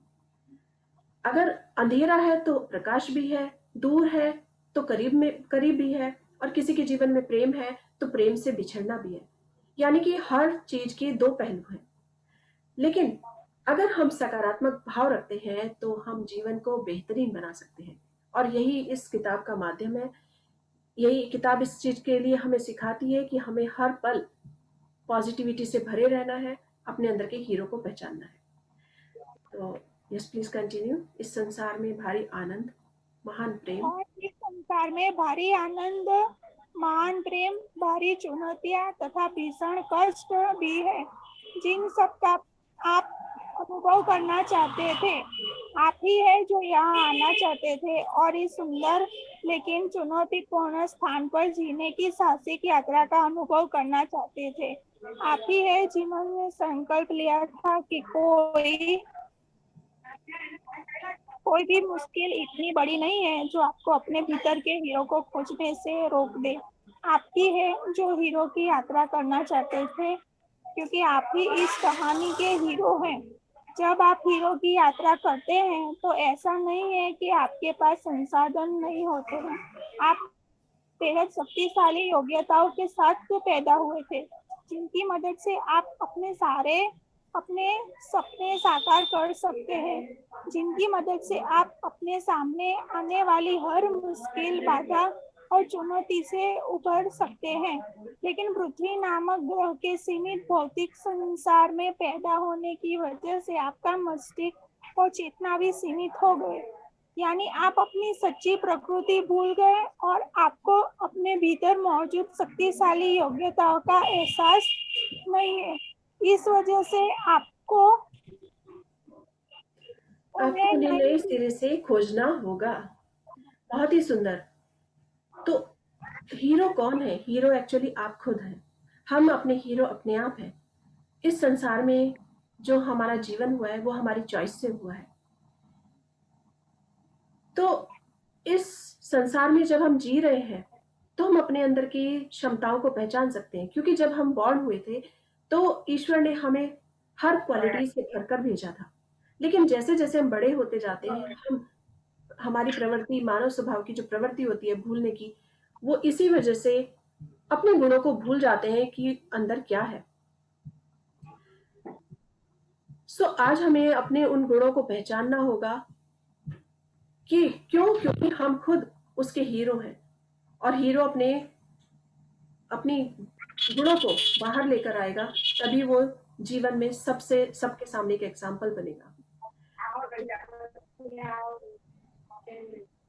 अगर अंधेरा है तो प्रकाश भी है, दूर है तो करीब भी है, और किसी के जीवन में प्रेम है तो प्रेम से बिछड़ना भी है। यानी कि हर चीज के दो पहलू हैं। लेकिन अगर हम सकारात्मक भाव रखते हैं तो हम जीवन को बेहतरीन बना सकते हैं, और यही इस किताब का माध्यम है। यही किताब इस चीज के लिए हमें सिखाती है कि हमें हर पल पॉजिटिविटी से भरे रहना है, अपने अंदर के हीरो को पहचानना है। तो यस, प्लीज कंटिन्यू। इस संसार में भारी आनंद, महान प्रेम। और इस संसार में भारी आनंद, महान प्रेम, भारी चुनौतियां तथा भीषण कष्ट भी है, जिन सब का आप अनुभव करना चाहते थे। आप ही है जो यहाँ आना चाहते थे और इस सुंदर लेकिन चुनौतीपूर्ण स्थान पर जीने की साहसिक यात्रा का अनुभव करना चाहते थे। आप ही है जिन्होंने संकल्प लिया था कि कोई भी मुश्किल इतनी बड़ी नहीं है जो आपको अपने भीतर के हीरो को खोजने से रोक दे। आप ही है जो हीरो की यात्रा करना चाहते थे, क्योंकि आप ही इस कहानी के हीरो हैं। जब आप हीरो की यात्रा करते हैं तो ऐसा नहीं है कि आपके पास संसाधन नहीं होते हैं। आप बेहद शक्तिशाली योग्यताओं के साथ तो पैदा हुए थे, जिनकी मदद से आप अपने सपने साकार कर सकते हैं, जिनकी मदद से आप अपने सामने आने वाली हर मुश्किल बाधा और चुनौती से उबर सकते हैं। लेकिन पृथ्वी नामक ग्रह के सीमित भौतिक संसार में पैदा होने की वजह से आपका मस्तिष्क और चेतना भी सीमित हो गए। यानी आप अपनी सच्ची प्रकृति भूल गए और आपको अपने भीतर मौजूद शक्तिशाली योग्यताओं का एहसास नहीं है। इस वजह से आपको उन्हें नए सिरे से खोजना होगा। बहुत ही सुंदर। तो हीरो कौन है? हीरो एक्चुअली आप खुद हैं। हम अपने हीरो अपने आप हैं। इस संसार में जो हमारा जीवन हुआ है वो हमारी चॉइस से हुआ है। तो इस संसार में जब हम जी रहे हैं तो हम अपने अंदर की क्षमताओं को पहचान सकते हैं, क्योंकि जब हम बॉर्न हुए थे तो ईश्वर ने हमें हर क्वालिटी से भरकर भेजा था। लेकिन जैसे जैसे हम बड़े होते जाते हैं, हमारी प्रवृत्ति, मानव स्वभाव की जो प्रवृत्ति होती है भूलने की, वो इसी वजह से अपने गुणों को भूल जाते हैं कि अंदर क्या है। आज हमें अपने उन गुणों को पहचानना होगा कि क्योंकि हम खुद उसके हीरो हैं, और हीरो अपनी गुणों को बाहर लेकर आएगा, तभी वो जीवन में सबके सामने एक एग्जाम्पल बनेगा।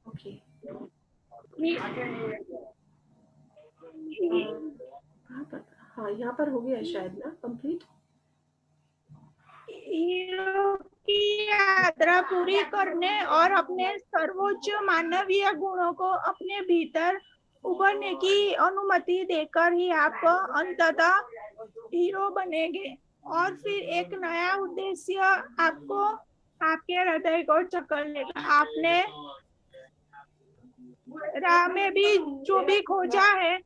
ओके, कहाँ पर? हाँ, यहाँ पर हो गया शायद ना कंप्लीट। हीरो की यात्रा पूरी करने और अपने सर्वोच्च मानवीय गुणों को अपने भीतर उभरने की अनुमति देकर ही आप अंततः हीरो बनेंगे, और फिर एक नया उद्देश्य आपको आपके हृदय को चकर लेगा। आपने राह में भी जो भी खोजा है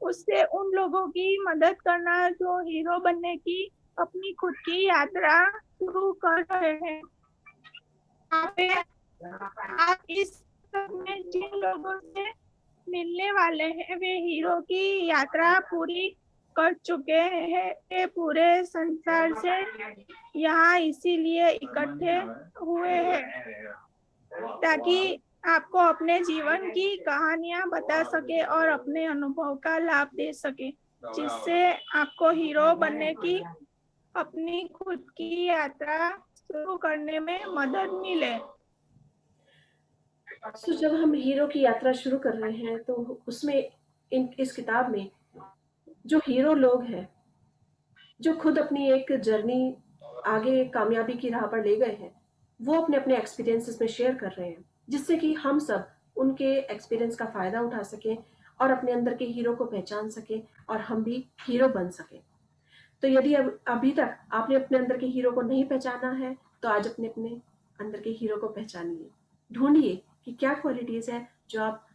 उससे उन लोगों की मदद करना जो हीरो बनने की अपनी खुद की यात्रा शुरू कर रहे हैं। आप इस में जिन लोगों से मिलने वाले हैं वे हीरो की यात्रा पूरी कर चुके हैं। वे पूरे संसार से यहाँ इसीलिए इकट्ठे हुए हैं ताकि आपको अपने जीवन की कहानियां बता सके और अपने अनुभव का लाभ दे सके, जिससे आपको हीरो बनने की अपनी खुद की यात्रा शुरू करने में मदद मिले। तो जब हम हीरो की यात्रा शुरू कर रहे हैं तो उसमें इस किताब में जो हीरो लोग हैं, जो खुद अपनी एक जर्नी आगे कामयाबी की राह पर ले गए हैं, वो अपने अपने एक्सपीरियंसेस में शेयर कर रहे हैं, जिससे कि हम सब उनके एक्सपीरियंस का फ़ायदा उठा सकें और अपने अंदर के हीरो को पहचान सकें और हम भी हीरो बन सकें। तो यदि अभी तक आपने अपने अंदर के हीरो को नहीं पहचाना है, तो आज अपने अपने अंदर के हीरो को पहचानिए। ढूंढिए कि क्या क्वालिटीज़ है जो आप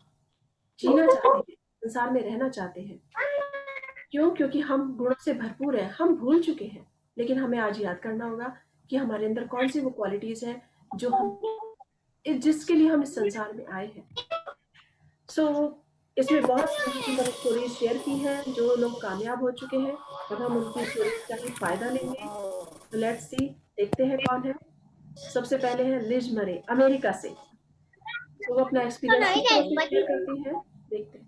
जीना चाहते हैं, संसार में रहना चाहते हैं। क्यों? क्योंकि हम गुणों से भरपूर हैं, हम भूल चुके हैं, लेकिन हमें आज याद करना होगा कि हमारे अंदर कौन सी वो क्वालिटीज़ हैं जो हम जिसके लिए हम इस संसार में आए हैं। इसमें बहुत सुंदर स्टोरीज शेयर की हैं जो लोग कामयाब हो चुके हैं, अब हम उनकी स्टोरीज का ही फायदा लेंगे। तो लेट्स सी, देखते हैं कौन है। सबसे पहले है लिज मरे, अमेरिका से। तो वो अपना एक्सपीरियंस किस तरह से शेयर करती हैं, देखते हैं।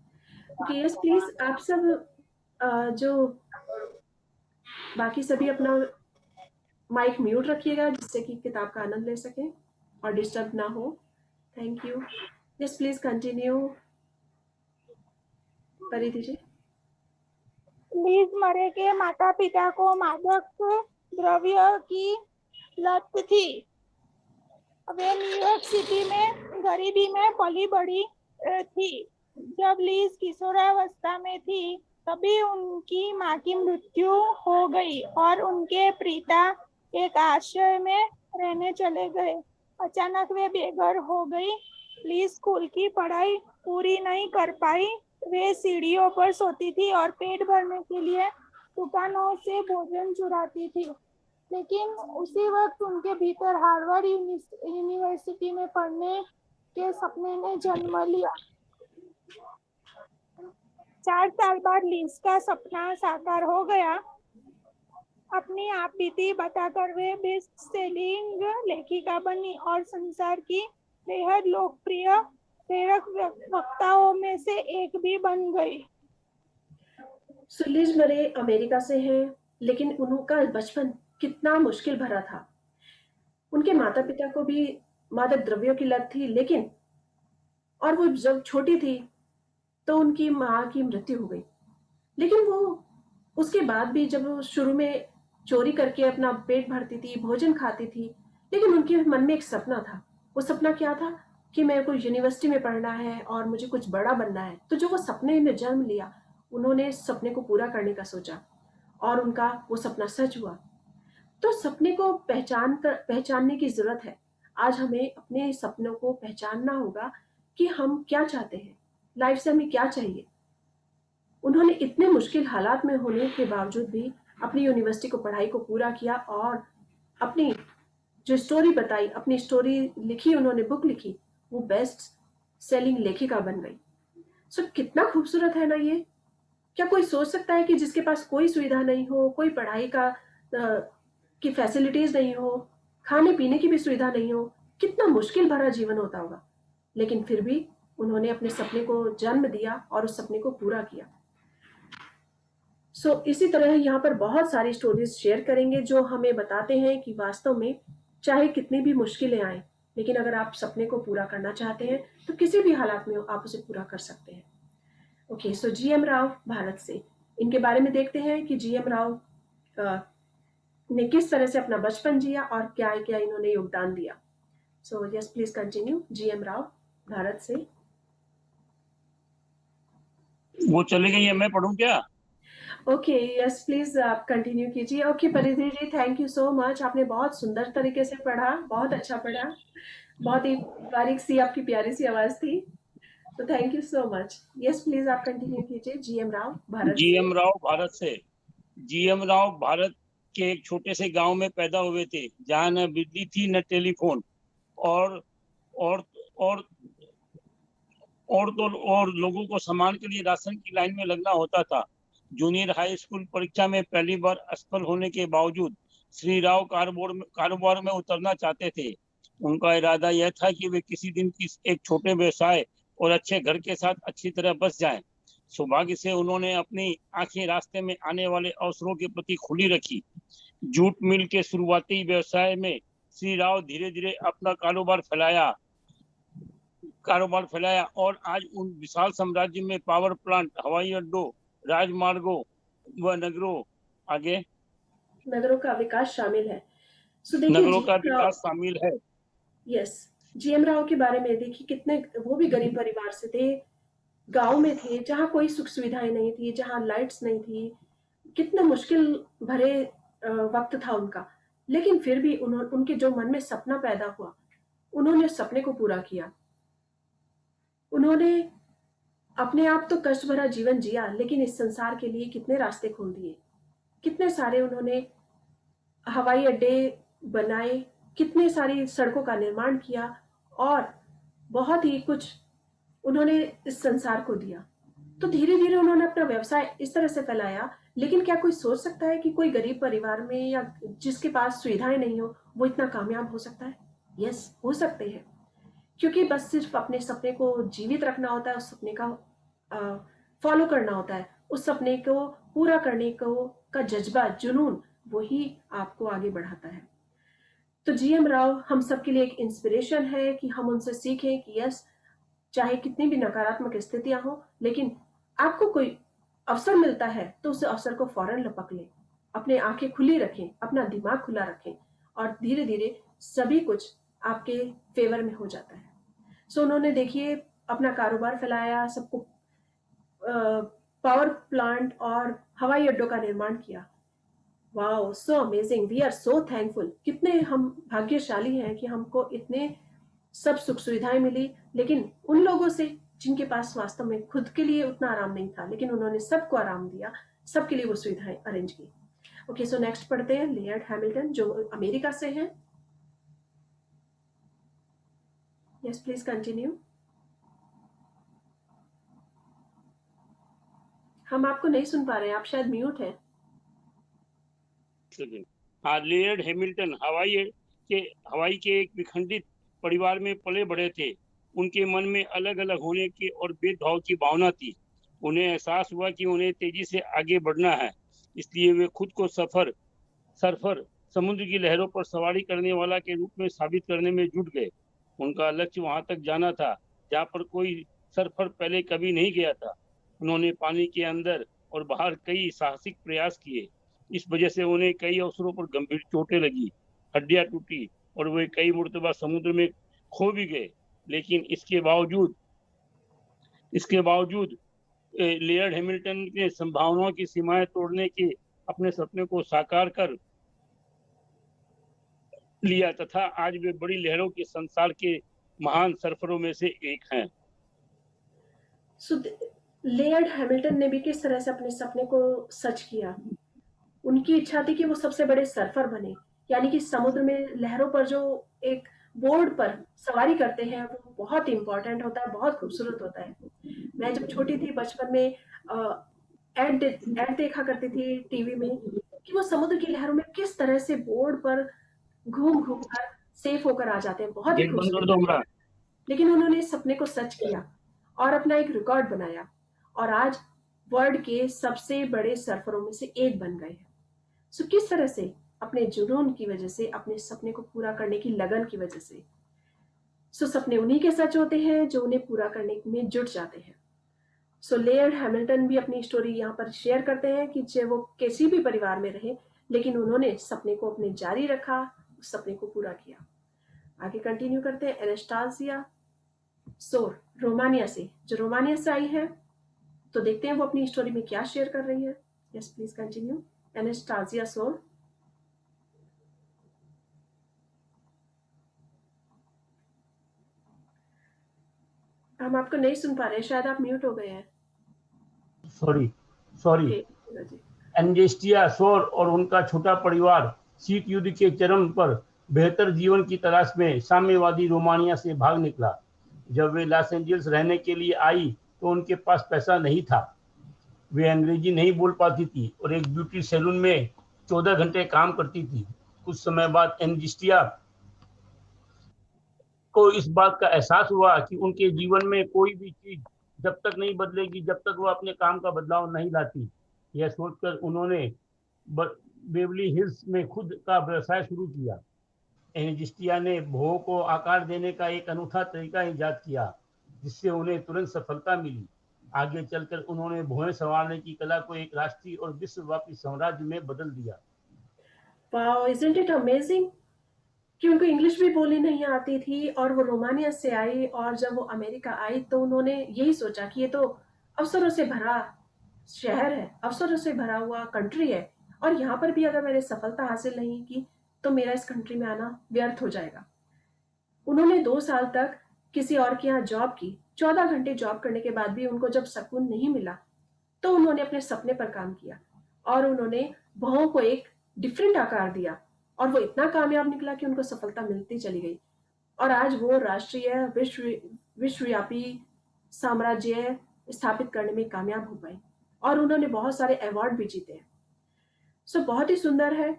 ओके, यस प्लीज, आप सब जो बाकी सभी अपना माइक म्यूट रखिएगा जिससे कि किताब का आनंद ले सकें और डिस्टर्ब ना हो। Thank you. Yes please continue, परिधि जी। लीज मरे के माता पिता को मादक द्रव्य की लत थी। वे न्यूयॉर्क सिटी में गरीबी में पली बड़ी थी। जब लीज किशोरावस्था में थी तभी उनकी मां की मृत्यु हो गई और उनके पिता एक आश्रय में रहने चले गए। अचानक वे बेघर हो गई। लीज स्कूल की पढ़ाई पूरी नहीं कर पाई। वे सीढ़ियों पर सोती थी और पेट भरने के लिए दुकानों से भोजन चुराती थी। लेकिन उसी वक्त उनके भीतर हार्वर्ड यूनिवर्सिटी में पढ़ने के सपने ने जन्म लिया। 4 साल बाद लीज का सपना साकार हो गया। अपनी आप बीती बताकर वे बेस्ट सेलिंग लेखिका बनी और संसार की बेहद लोकप्रिय प्रेरक वक्ताओं में से एक भी बन गई। लिज मरे अमेरिका से हैं, लेकिन उनका बचपन कितना मुश्किल भरा था। उनके माता पिता को भी मादक द्रव्यों की लत थी, लेकिन और वो जब छोटी थी तो उनकी माँ की मृत्यु हो गई। लेकिन वो उसके बाद भी जब वो शुरू में चोरी करके अपना पेट भरती थी, भोजन खाती थी, लेकिन उनके मन में एक सपना था। वो सपना क्या था कि मेरे को यूनिवर्सिटी में पढ़ना है और मुझे कुछ बड़ा बनना है। तो जो वो सपने में जन्म लिया, उन्होंने सपने को पूरा करने का सोचा और उनका वो सपना सच हुआ। तो सपने को पहचानने की जरूरत है। आज हमें अपने सपनों को पहचानना होगा कि हम क्या चाहते हैं, लाइफ से हमें क्या चाहिए। उन्होंने इतने मुश्किल हालात में होने के बावजूद भी अपनी यूनिवर्सिटी को पढ़ाई को पूरा किया और अपनी जो स्टोरी बताई, अपनी स्टोरी लिखी, उन्होंने बुक लिखी, वो बेस्ट सेलिंग लेखिका बन गई। कितना खूबसूरत है ना ये। क्या कोई सोच सकता है कि जिसके पास कोई सुविधा नहीं हो, कोई पढ़ाई की फैसिलिटीज नहीं हो, खाने पीने की भी सुविधा नहीं हो, कितना मुश्किल भरा जीवन होता होगा। लेकिन फिर भी उन्होंने अपने सपने को जन्म दिया और उस सपने को पूरा किया। इसी तरह यहाँ पर बहुत सारी स्टोरीज शेयर करेंगे जो हमें बताते हैं कि वास्तव में चाहे कितनी भी मुश्किलें आए, लेकिन अगर आप सपने को पूरा करना चाहते हैं तो किसी भी हालात में आप उसे पूरा कर सकते हैं। ओके, GM राव भारत से, इनके बारे में देखते हैं कि GM राव ने किस तरह से अपना बचपन जिया और क्या क्या इन्होंने योगदान दिया। Yes please continue, GM Rao Bharat से। वो चली गई है, मैं पढ़ूं क्या? ओके, यस प्लीज आप कंटिन्यू कीजिए। ओके परिधि जी, थैंक यू सो मच। आपने बहुत सुंदर तरीके से पढ़ा, बहुत अच्छा पढ़ा, बहुत ही बारीक सी आपकी प्यारी सी आवाज थी। तो thank you so much. Yes please आप कंटिन्यू कीजिए। GM राव भारत से। GM राव भारत से। GM राव भारत के एक छोटे से गांव में पैदा हुए थे जहां न बिजली थी न टेलीफोन और और और और लोगों को सामान के लिए राशन की लाइन में लगना होता था। जूनियर हाई स्कूल परीक्षा में पहली बार असफल होने के बावजूद श्री राव कारोबार में उतरना चाहते थे। उनका इरादा यह था कि वे किसी दिन एक छोटे व्यवसाय और अच्छे घर के साथ अच्छी तरह बस जाएं। सौभाग्य से उन्होंने अपनी आंखें रास्ते में आने वाले अवसरों के प्रति खुली रखी। जूट मिल के शुरुआती व्यवसाय में श्री राव धीरे धीरे अपना कारोबार फैलाया और आज उन विशाल साम्राज्य में पावर प्लांट, हवाई अड्डों, राजमार्गों व नगरों का विकास शामिल है। देखिए नगरों का विकास शामिल है। यस, जीएम राव के बारे में देखिए, कितने वो भी गरीब परिवार से थे, गांव में थे जहाँ कोई सुख सुविधाएं नहीं थी, जहाँ लाइट्स नहीं थी, कितना मुश्किल भरे वक्त था उनका, लेकिन फिर भी उनके जो मन में सपना पैदा हुआ, उन्होंने सपने को पूरा किया। उन्होंने अपने आप तो कष्ट भरा जीवन जिया, लेकिन इस संसार के लिए कितने रास्ते खोल दिए, कितने सारे उन्होंने हवाई अड्डे बनाए, कितने सारी सड़कों का निर्माण किया और बहुत ही कुछ उन्होंने इस संसार को दिया। तो धीरे धीरे उन्होंने अपना व्यवसाय इस तरह से फैलाया। लेकिन क्या कोई सोच सकता है कि कोई गरीब परिवार में या जिसके पास सुविधाएं नहीं हो वो इतना कामयाब हो सकता है? यस, हो सकते हैं, क्योंकि बस सिर्फ अपने सपने को जीवित रखना होता है, उस सपने का फॉलो करना होता है, उस सपने को पूरा करने का जज्बा, जुनून, वही आपको आगे बढ़ाता है। तो जीएम राव हम सबके लिए एक इंस्पिरेशन है कि हम उनसे सीखें कि यस, चाहे कितनी भी नकारात्मक स्थितियां हो, लेकिन आपको कोई अवसर मिलता है तो उस अवसर को फौरन लपक लें, अपने आंखें खुली रखें, अपना दिमाग खुला रखें और धीरे धीरे सभी कुछ आपके फेवर में हो जाता है। उन्होंने देखिए अपना कारोबार फैलाया, सबको पावर प्लांट और हवाई अड्डों का निर्माण किया। Wow, so amazing, we are so thankful. कितने हम भाग्यशाली हैं कि हमको इतने सब सुख सुविधाएं मिली, लेकिन उन लोगों से जिनके पास वास्तव में खुद के लिए उतना आराम नहीं था, लेकिन उन्होंने सबको आराम दिया, सबके लिए वो सुविधाएं अरेंज की। ओके, सो नेक्स्ट पढ़ते हैं लेयर्ड हैमिल्टन, जो अमेरिका से हैं। Yes, please continue. हम आपको नहीं सुन पा रहे हैं, आप शायद म्यूट हैं। लेयर्ड हैमिल्टन हवाई के एक विखंडित परिवार में पले बढ़े थे। उनके मन में अलग अलग होने की और भेदभाव की भावना थी। उन्हें एहसास हुआ कि उन्हें तेजी से आगे बढ़ना है, इसलिए वे खुद को सर्फर समुद्र की लहरों पर सवारी करने वाला के रूप में साबित करने में जुट गए। उनका लक्ष्य वहां तक जाना था जहाँ पर कोई सर्फर पहले कभी नहीं गया था। उन्होंने पानी के अंदर और बाहर कई साहसिक प्रयास किए। इस वजह से उन्हें कई अवसरों पर गंभीर चोटें लगी, हड्डियां टूटी और वे कई मर्तबा समुद्र में खो भी गए। लेकिन इसके बावजूद लेयर्ड हैमिल्टन ने संभावनाओं की सीमाएं तोड़ने के अपने सपने को साकार कर लिया तथा आज वे बड़ी लहरों के संसार के महान सर्फरों में से एक हैं। लेयर्ड हैमिल्टन ने भी किस तरह से अपने सपने को सच किया। उनकी इच्छा थी कि वो सबसे बड़े सर्फर बने, यानी कि समुद्र में लहरों पर जो एक बोर्ड पर सवारी करते हैं वो बहुत इंपॉर्टेंट होता है, बहुत खूबसूरत होता है। मैं जब छोटी थी बचपन में एड देखा करती थी टीवी में कि वो समुद्र की लहरों में किस तरह से बोर्ड पर घूम घूम कर सेफ होकर आ जाते हैं, बहुत ही खूबसूरत। लेकिन उन्होंने सपने को सच किया और अपना एक रिकॉर्ड बनाया और आज वर्ल्ड के सबसे बड़े सर्फरों में से एक बन गए हैं। किस तरह से? अपने जुनून की वजह से, अपने सपने को पूरा करने की लगन की वजह से। सपने उन्हीं के सच होते हैं जो उन्हें पूरा करने में जुट जाते हैं। लेयर्ड हैमिल्टन भी अपनी स्टोरी यहाँ पर शेयर करते हैं कि चाहे वो किसी भी परिवार में रहे, लेकिन उन्होंने सपने को अपने जारी रखा, उस सपने को पूरा किया। आगे कंटिन्यू करते हैं। एनास्टासिया सोर, रोमानिया से, जो रोमानिया से आई है, तो देखते हैं वो अपनी स्टोरी में क्या शेयर कर रही है। Yes, please continue. एनास्टासिया सोर। हम आपको नहीं सुन पा रहे, शायद आप म्यूट हो गए हैं। सॉरी। एनास्टासिया सोर और उनका छोटा परिवार शीत युद्ध के चरम पर बेहतर जीवन की तलाश में साम्यवादी रोमानिया से भाग निकला। जब वे लॉस एंजल्स रहने के लिए आई तो उनके पास पैसा नहीं था। वे अंग्रेजी नहीं बोल पाती थी और एक ब्यूटी सैलून में 14 घंटे काम करती थी। कुछ समय बाद एनास्टासिया को इस बात का एहसास हुआ कि उनके जीवन में कोई भी चीज जब तक नहीं बदलेगी जब तक वो अपने काम का बदलाव नहीं लाती। यह सोचकर उन्होंने बेवरली हिल्स में खुद का व्यवसाय शुरू किया। एनजिस्टिया ने भों को आकार देने का एक अनूठा तरीका ईजाद किया, जिससे उन्हें तुरंत सफलता मिली। आगे चलकर उन्होंने भौएं संवारने की कला को एक राष्ट्रीय और विश्वव्यापी साम्राज्य में बदल दिया। वाओ, isn't it amazing कि उनको इंग्लिश भी बोली नहीं आती थी और वो रोमानिया से आई, और जब वो अमेरिका आई तो उन्होंने यही सोचा कि ये तो अवसरों से भरा शहर है, अवसरों से भरा हुआ कंट्री है, और यहाँ पर भी अगर मैंने सफलता हासिल नहीं की तो मेरा इस कंट्री में आना व्यर्थ हो जाएगा। उन्होंने 2 साल तक किसी और के यहाँ जॉब की। 14 घंटे जॉब करने के बाद भी उनको जब सुकून नहीं मिला तो उन्होंने अपने सपने पर काम किया और उन्होंने भौं को एक डिफरेंट आकार दिया, और वो इतना कामयाब निकला कि उनको सफलता मिलती चली गई, और आज वो राष्ट्रीय विश्वव्यापी साम्राज्य स्थापित करने में कामयाब हो पाए, और उन्होंने बहुत सारे अवार्ड भी जीते हैं। सो बहुत ही सुंदर है।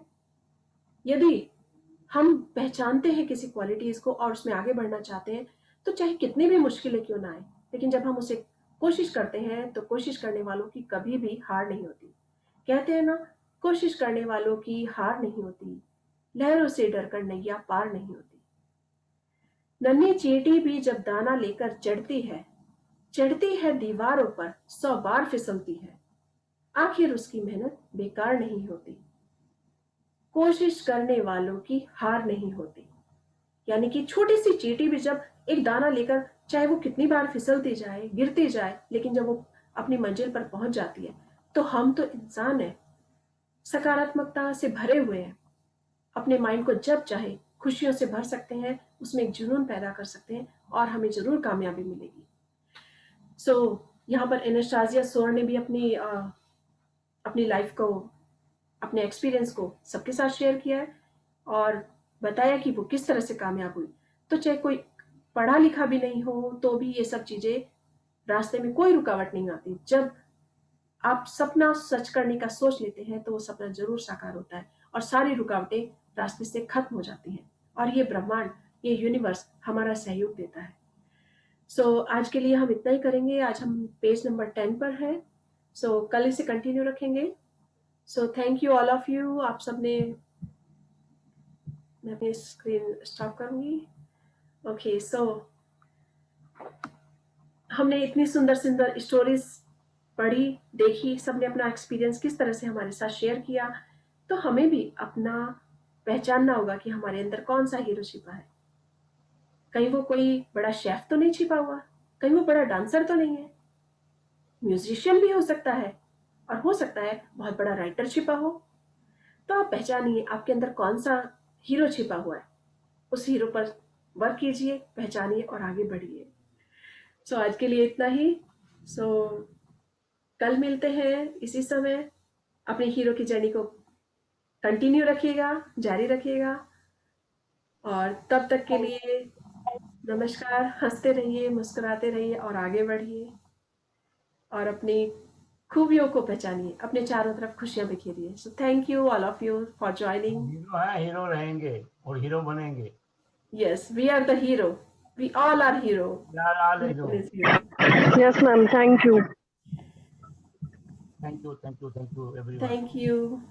यदि हम पहचानते हैं किसी क्वालिटीज को और उसमें आगे बढ़ना चाहते हैं तो चाहे कितनी भी मुश्किलें क्यों ना आए, लेकिन जब हम उसे कोशिश करते हैं तो कोशिश करने वालों की कभी भी हार नहीं होती। कहते हैं ना, कोशिश करने वालों की हार नहीं होती, लहरों से डरकर नैया पार नहीं होती। नन्ही चींटी भी जब दाना लेकर चढ़ती है दीवारों पर 100 बार फिसलती है, आखिर उसकी मेहनत बेकार नहीं होती। कोशिश करने वालों की हार नहीं होती। यानी कि छोटी सी चींटी भी जब एक दाना लेकर, चाहे वो कितनी बार फिसलती जाए, गिरती जाए, लेकिन जब वो अपनी मंजिल पर पहुंच जाती है तो हम तो इंसान हैं, सकारात्मकता से भरे हुए हैं, अपने माइंड को जब चाहे खुशियों से भर सकते हैं, उसमें एक जुनून पैदा कर सकते हैं और हमें जरूर कामयाबी मिलेगी। यहाँ पर एनास्टासिया सोर ने भी अपनी लाइफ को, अपने एक्सपीरियंस को सबके साथ शेयर किया है और बताया कि वो किस तरह से कामयाब हुई। तो चाहे कोई पढ़ा लिखा भी नहीं हो तो भी ये सब चीजें, रास्ते में कोई रुकावट नहीं आती। जब आप सपना सच करने का सोच लेते हैं तो वो सपना जरूर साकार होता है और सारी रुकावटें रास्ते से खत्म हो जाती हैं, और ये ब्रह्मांड, ये यूनिवर्स हमारा सहयोग देता है। आज के लिए हम इतना ही करेंगे। आज हम पेज नंबर 10 पर है। कल इसे कंटिन्यू रखेंगे। Thank you all of you. आप सबने, मैं अपनी स्क्रीन स्टॉप करूंगी। ओके, हमने इतनी सुंदर सुंदर स्टोरीज पढ़ी, देखी, सबने अपना एक्सपीरियंस किस तरह से हमारे साथ शेयर किया। तो हमें भी अपना पहचानना होगा कि हमारे अंदर कौन सा हीरो छिपा है। कहीं वो कोई बड़ा शेफ तो नहीं छिपा हुआ, कहीं वो बड़ा डांसर तो नहीं है, म्यूजिशियन भी हो सकता है, और हो सकता है बहुत बड़ा राइटर छिपा हो। तो आप पहचानिए आपके अंदर कौन सा हीरो छिपा हुआ है, उस हीरो पर वर्क कीजिए, पहचानिए और आगे बढ़िए। आज के लिए इतना ही। कल मिलते हैं इसी समय। अपने हीरो की जर्नी को कंटिन्यू रखिएगा, जारी रखिएगा, और तब तक के लिए नमस्कार। हंसते रहिए, मुस्कुराते रहिए और आगे बढ़िए, और अपनी खूबियों को पहचानिए, अपने चारों तरफ खुशियां बिखेरिए। Thank you all of you for joining. Hero है, हीरो रहेंगे और हीरो बनेंगे। Yes, we are the hero, we all are hero. Yes ma'am, thank you everyone. Thank you.